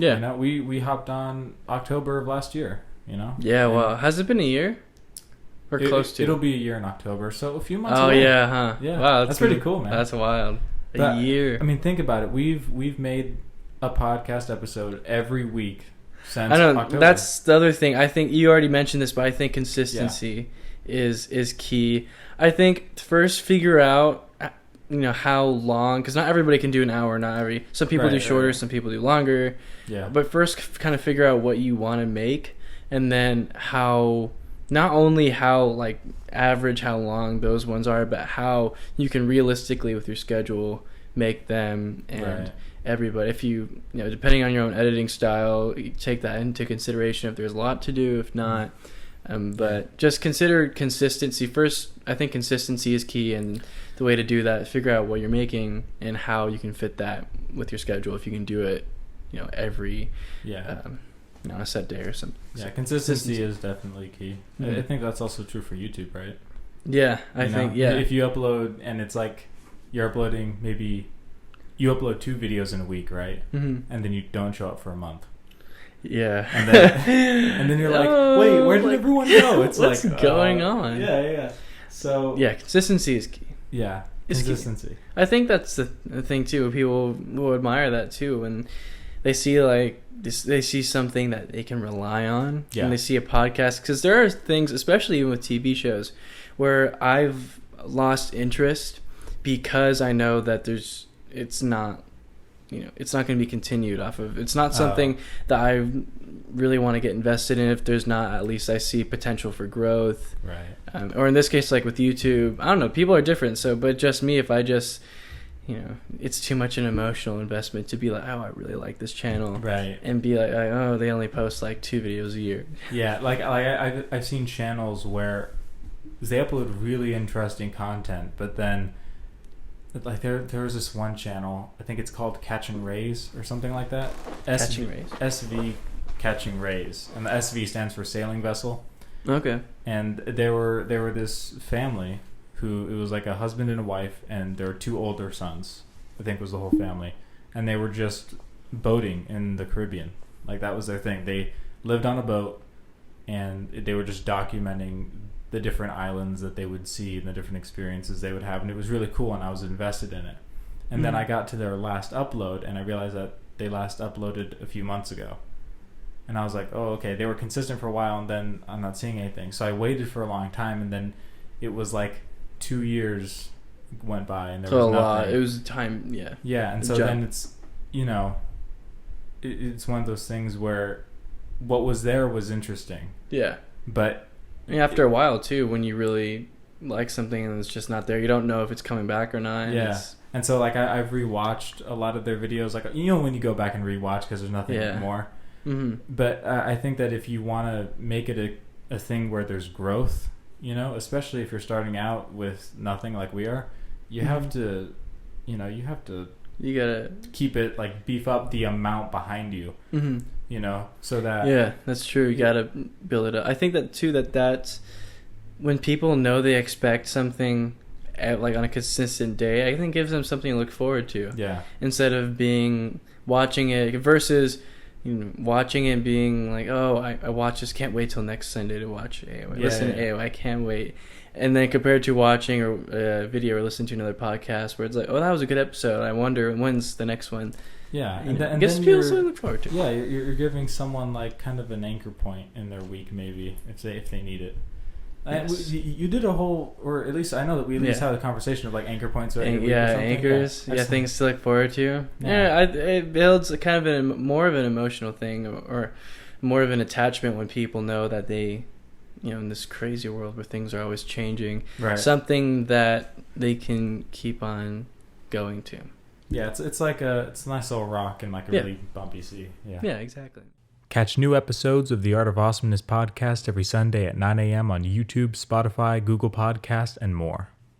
Yeah. You know, we hopped on October of last year, you know? Yeah, well, has it been a year? Or close to? It'll be a year in October, so a few months away. away. Yeah, huh? Yeah. Wow, that's pretty cool, man. That's wild. A year. I mean, think about it. We've made a podcast episode every week since I know, October. That's the other thing. I think you already mentioned this, but I think consistency is key. I think first figure out how long, because not everybody can do an hour. Some people do shorter, some people do longer. Yeah. But first, kind of figure out what you want to make, and then not only how average how long those ones are, but how you can realistically with your schedule make them. And everybody, if you depending on your own editing style, you take that into consideration if there's a lot to do, if not. But just consider consistency first. I think consistency is key, and the way to do that, figure out what you're making and how you can fit that with your schedule. If you can do it, every a set day or something. Yeah, consistency is definitely key. Mm-hmm. I think that's also true for YouTube, right? Yeah, I think. If you upload and it's like you're uploading, maybe you upload 2 videos in a week, right? Mm-hmm. And then you don't show up for a month. Yeah. And then you're like, wait, where did everyone go? It's what's going on? Yeah. So yeah, consistency is key. Yeah, consistency. Key. I think that's the thing too. People will admire that too when they see they see something that they can rely on. Yeah. And they see a podcast, because there are things, especially even with TV shows, where I've lost interest because I know that it's not going to be continued off of. It's not something that I really want to get invested in if there's not, at least I see potential for growth. Right. Or in this case, like with YouTube, I don't know, people are different. So, but just me, if I just, it's too much an emotional investment to be like, oh, I really like this channel. Right. And be like, oh, they only post 2 videos a year. Yeah. I've seen channels where they upload really interesting content, but then there was this one channel, I think it's called Catching Rays or something like that. Catching Rays. SV Catching Rays, and the SV stands for sailing vessel. Okay. And they were this family who, it was like a husband and a wife, and there were 2 older sons, I think was the whole family, and they were just boating in the Caribbean. Like, that was their thing. They lived on a boat, and they were just documenting the different islands that they would see and the different experiences they would have, and it was really cool, and I was invested in it. And then I got to their last upload, and I realized that they last uploaded a few months ago, and I was like, oh, okay, they were consistent for a while, and then I'm not seeing anything. So I waited for a long time, and then it was like 2 years went by, and there was nothing. It was time. And so then it's it's one of those things where what was there was interesting, but after a while too, when you really like something and it's just not there, you don't know if it's coming back or not. And so I've rewatched a lot of their videos, when you go back and rewatch because there's nothing more. Mm-hmm. But I think that if you want to make it a thing where there's growth, especially if you're starting out with nothing like we are, you have to you gotta keep it, beef up the amount behind you. Mm-hmm. So that that's true. You gotta build it up. I think that too, that's when people know they expect something on a consistent day, I think gives them something to look forward to. Instead of watching it versus watching it being like, oh, I watch this, can't wait till next Sunday to watch AOA. Listen to AOA, I can't wait. And then compared to watching a video or listening to another podcast where it's like, oh, that was a good episode, I wonder when's the next one. And gives people something to look forward to. You're giving someone kind of an anchor point in their week, maybe if they need it. Yes. You did a whole, or at least I know that we at least had a conversation of anchor points. Anchors. Things to look forward to. It builds kind of more of an emotional thing, or more of an attachment when people know that they, in this crazy world where things are always changing, something that they can keep on going to. It's like it's a nice little rock in a really bumpy sea. Yeah, exactly. Catch new episodes of the Art of Awesomeness podcast every Sunday at 9 a.m. on YouTube, Spotify, Google Podcast, and more.